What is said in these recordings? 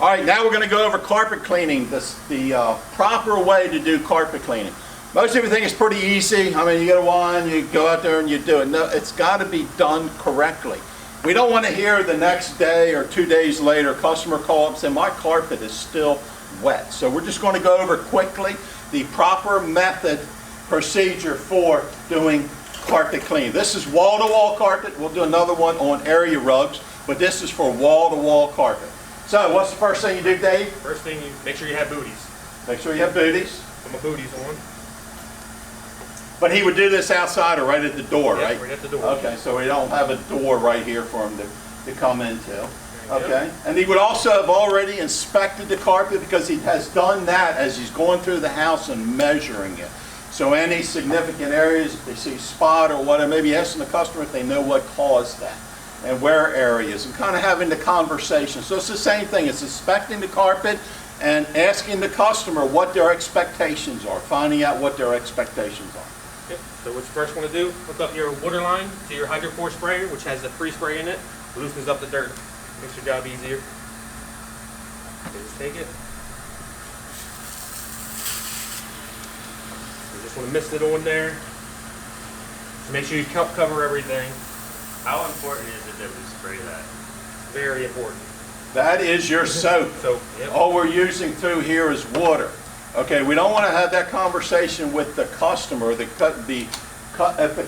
All right, now we're going to go over carpet cleaning, the proper way to do carpet cleaning. Most everything is pretty easy. I mean, you get a wand, you go out there and you do it. No, it's got to be done correctly. We don't want to hear the next day or 2 days later, customer call up and say, my carpet is still wet. So we're just going to go over quickly the proper method, procedure for doing carpet cleaning. This is wall-to-wall carpet. We'll do another one on area rugs, but this is for wall-to-wall carpet. So what's the first thing you do, Dave? First thing, you make sure you have booties. Make sure you have booties. Put my booties on. But he would do this outside or right at the door, Yep, right? right at the door. Okay, so we don't have a door right here for him to come into. There you Okay, go. and he would also have already inspected the carpet because he has done that as he's going through the house and measuring it. So any significant areas, if they see spot or whatever, maybe asking the customer if they know what caused that and where areas, and kind of having the conversation. So it's the same thing. It's inspecting the carpet and asking the customer what their expectations are, finding out what their expectations are. Yep. So what you first want to do, hook up your water line to your HydroForce sprayer, which has the free spray in it. Loosens up the dirt. Makes your job easier. So just take it. You just want to mist it on there. So make sure you cover everything. How important is it that we spray that? Very important. That is your soap. So, yep. All we're using through here is water. Okay, we don't want to have that conversation with the customer. If the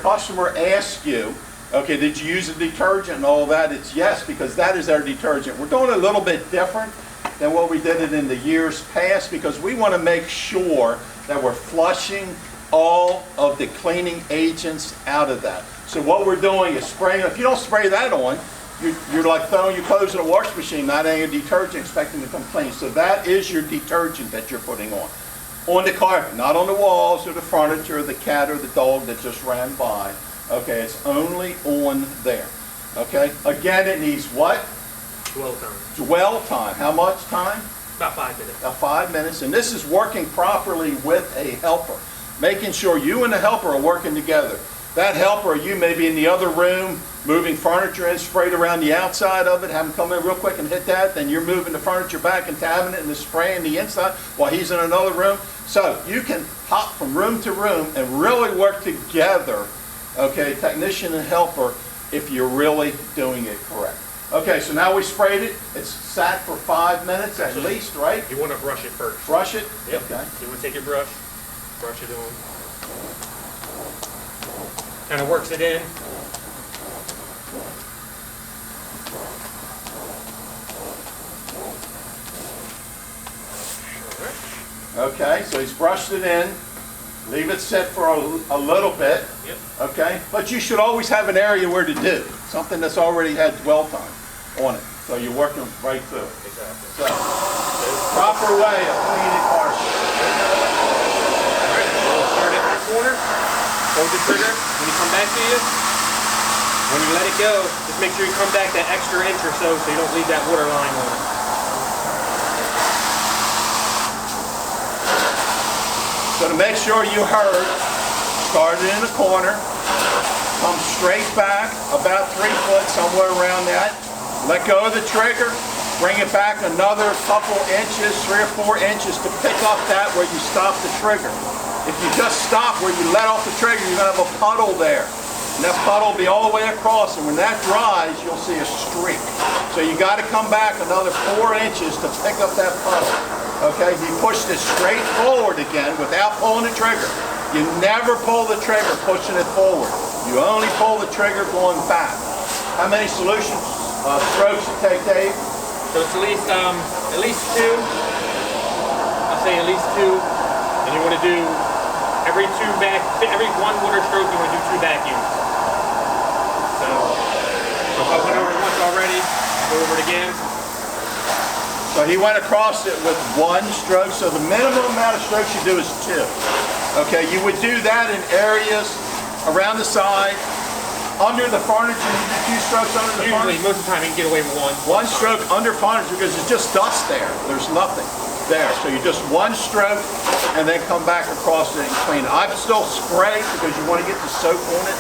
customer asks you, okay, did you use a detergent and all that? It's yes, because that is our detergent. We're doing a little bit different than what we did it in the years past because we want to make sure that we're flushing all of the cleaning agents out of that. So what we're doing is spraying. If you don't spray that on, you're like throwing your clothes in a washing machine, not adding a detergent, expecting to come clean. So that is your detergent that you're putting on the carpet, not on the walls or the furniture or the cat or the dog that just ran by. Okay, it's only on there. Okay, again, it needs what? Dwell time. Dwell time. How much time? About 5 minutes. About 5 minutes. And this is working properly with a helper, making sure you and the helper are working together. That helper, you may be in the other room, moving furniture in, sprayed around the outside of it, have him come in real quick and hit that, then you're moving the furniture back and tabbing it and spraying the inside while he's in another room. So you can hop from room to room and really work together, okay, technician and helper, if you're really doing it correct. Okay, so now we sprayed it. It's sat for 5 minutes at least, right? You want to brush it first. Brush it? Yep. Okay. You want to take your brush it on. Kind of works it in. Okay, so he's brushed it in. Leave it sit for a little bit. Yep. Okay, but you should always have an area where to do something that's already had dwell time on it. So you're working right through it. Exactly. So, proper way of cleaning carpet. Alright, we'll start at the corner. Hold the trigger. When you come back to you, when you let it go, just make sure you come back that extra inch or so you don't leave that water line on it. So to make sure you heard, start it in the corner, come straight back about 3 foot, somewhere around that. Let go of the trigger, bring it back another couple inches, 3 or 4 inches to pick up that where you stop the trigger. If you just stop where you let off the trigger, you're going to have a puddle there. And that puddle will be all the way across, and when that dries, you'll see a streak. So you got to come back another 4 inches to pick up that puddle. Okay, you push this straight forward again without pulling the trigger. You never pull the trigger pushing it forward. You only pull the trigger going back. How many solution strokes you take, Dave? So it's at least 2. I'll say at least 2. And you want to do every 1 water stroke, you want to do 2 vacuums. So I went over it once already. Go over it again. So he went across it with 1 stroke. So the minimum amount of strokes you do is 2. Okay, you would do that in areas around the side, under the furniture. You do 2 strokes under the Usually, furniture. most of the time, you can get away with 1. 1 stroke under furniture because it's just dust there. There's nothing there. So you just 1 stroke and then come back across it and clean it. I've still sprayed because you want to get the soap on it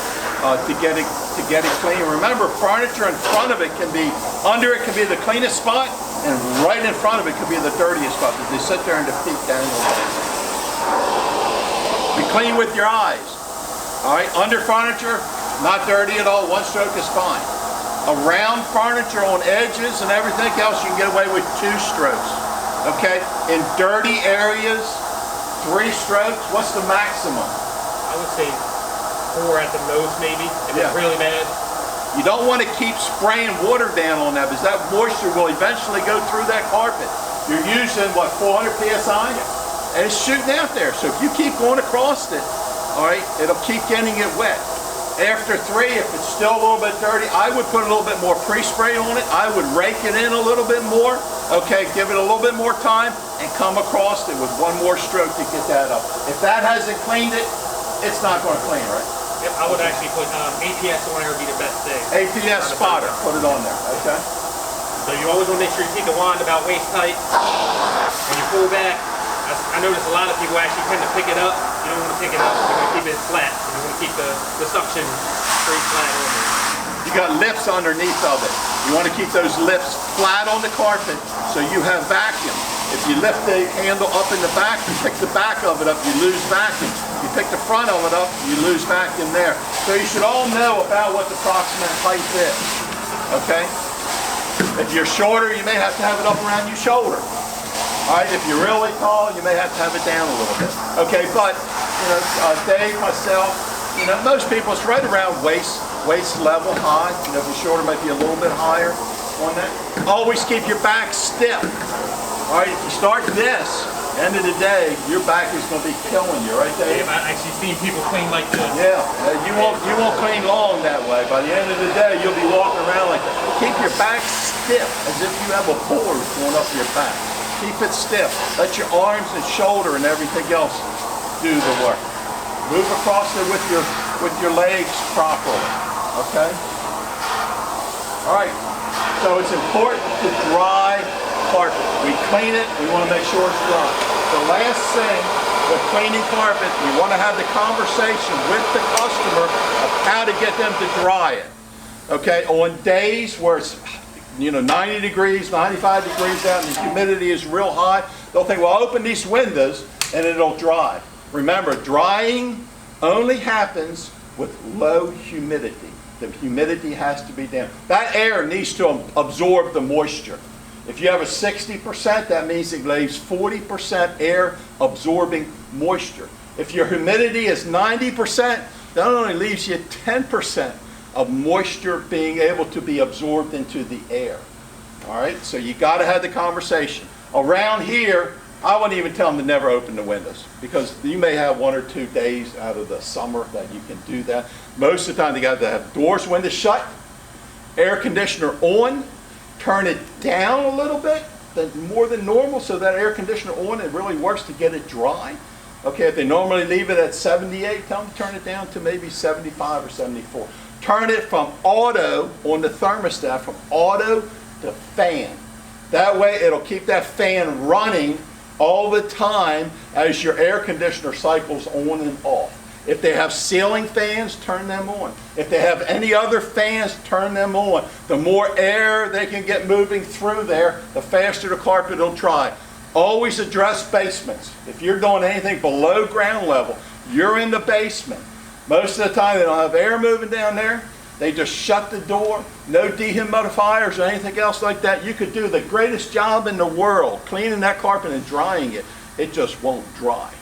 to get it clean. Remember, furniture in front of it can be, under it can be the cleanest spot. and right in front of it could be the dirtiest spot. They sit there and the feet dangle. You clean with your eyes. All right, under furniture, not dirty at all. One stroke is fine. Around furniture, on edges and everything else, you can get away with 2 strokes. Okay, in dirty areas, 3 strokes. What's the maximum? I would say 4 at the most, maybe, if Yeah. it's really bad. You don't want to keep spraying water down on that because that moisture will eventually go through that carpet. You're using, what, 400 PSI? And it's shooting out there. So if you keep going across it, all right, it'll keep getting it wet. After 3, if it's still a little bit dirty, I would put a little bit more pre-spray on it. I would rake it in a little bit more. Okay, give it a little bit more time and come across it with 1 more stroke to get that up. If that hasn't cleaned it, it's not going to clean, right? Yep, I would actually put APS on there would be the best thing. APS spotter, put it on there, okay? So you always want to make sure you keep the wand about waist height. When you pull back, I notice a lot of people actually tend to pick it up. You don't want to pick it up. You want to keep it flat. You want to keep the suction straight flat on there. You got lips underneath of it. You want to keep those lips flat on the carpet so you have vacuum. If you lift the handle up in the back, you pick the back of it up, you lose vacuum. You pick the front of it up, you lose vacuum there. So you should all know about what the approximate height is, okay? If you're shorter, you may have to have it up around your shoulder. All right, if you're really tall, you may have to have it down a little bit. Okay, but, Dave, myself, most people, it's right around waist level high. If you're shorter, might be a little bit higher on that. Always keep your back stiff. All right, if you start this, end of the day, your back is going to be killing you, right, Dave? I've actually seen people clean like this. Yeah, you won't clean long that way. By the end of the day, you'll be walking around like that. Keep your back stiff, as if you have a board going up your back. Keep it stiff. Let your arms and shoulder and everything else do the work. Move across it with your legs properly. Okay? All right. So it's important to dry carpet. We clean it, we want to make sure it's dry. The last thing with cleaning carpet, we want to have the conversation with the customer of how to get them to dry it. Okay, on days where it's 90 degrees, 95 degrees out and the humidity is real high, they'll think, well, open these windows and it'll dry. Remember, drying only happens with low humidity. The humidity has to be down. That air needs to absorb the moisture. If you have a 60%, that means it leaves 40% air absorbing moisture. If your humidity is 90%, that only leaves you 10% of moisture being able to be absorbed into the air. All right, so you got to have the conversation. Around here, I wouldn't even tell them to never open the windows because you may have 1 or 2 days out of the summer that you can do that. Most of the time, they got to have doors, windows shut, air conditioner on, turn it down a little bit, more than normal, so that air conditioner on, it really works to get it dry. Okay, if they normally leave it at 78, tell them to turn it down to maybe 75 or 74. Turn it from auto on the thermostat, from auto to fan. That way it'll keep that fan running all the time as your air conditioner cycles on and off. If they have ceiling fans, turn them on. If they have any other fans, turn them on. The more air they can get moving through there, the faster the carpet will dry. Always address basements. If you're doing anything below ground level, you're in the basement. Most of the time they don't have air moving down there. They just shut the door, no dehumidifiers or anything else like that. You could do the greatest job in the world cleaning that carpet and drying it. It just won't dry.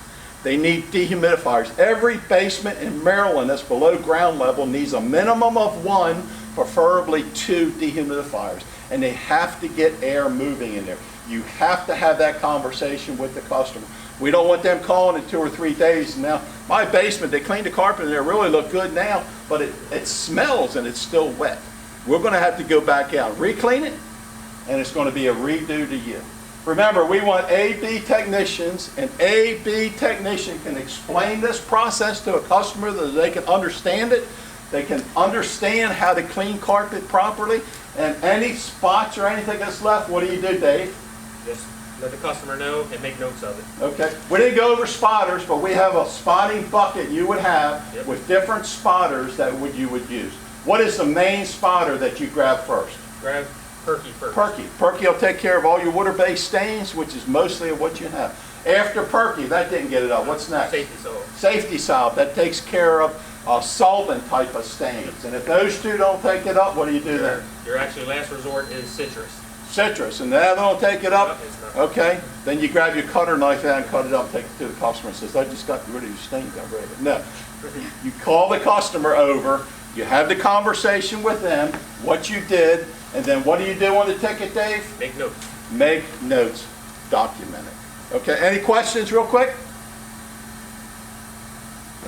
They need dehumidifiers. Every basement in Maryland that's below ground level needs a minimum of 1, preferably 2 dehumidifiers. And they have to get air moving in there. You have to have that conversation with the customer. We don't want them calling in 2 or 3 days. Now, my basement, they cleaned the carpet in there, really look good now, but it smells and it's still wet. We're going to have to go back out, re-clean it, and it's going to be a redo to you. Remember, we want A/B technicians. An A/B technician can explain this process to a customer that they can understand it. They can understand how to clean carpet properly. And any spots or anything that's left, what do you do, Dave? Just let the customer know and make notes of it. Okay. We didn't go over spotters, but we have a spotting bucket you would have with different spotters that you would use. What is the main spotter that you grab first? Grab Perky first. Perky. Perky will take care of all your water-based stains, which is mostly of what you have. After Perky, that didn't get it up. What's next? Safety solve. Safety salve. That takes care of solvent type of stains. And if those two don't take it up, what do you do then? Your actually last resort is citrus. Citrus. And that don't take it up? Yep, it's not. Okay. Then you grab your cutter knife out and cut it up, take it to the customer and says, I just got rid of your stains. I'm ready. No. You call the customer over. You have the conversation with them, what you did, and then what do you do on the ticket, Dave? Make notes. Make notes, document it. Okay, any questions real quick?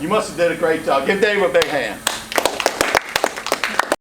You must have did a great job. Give Dave a big hand.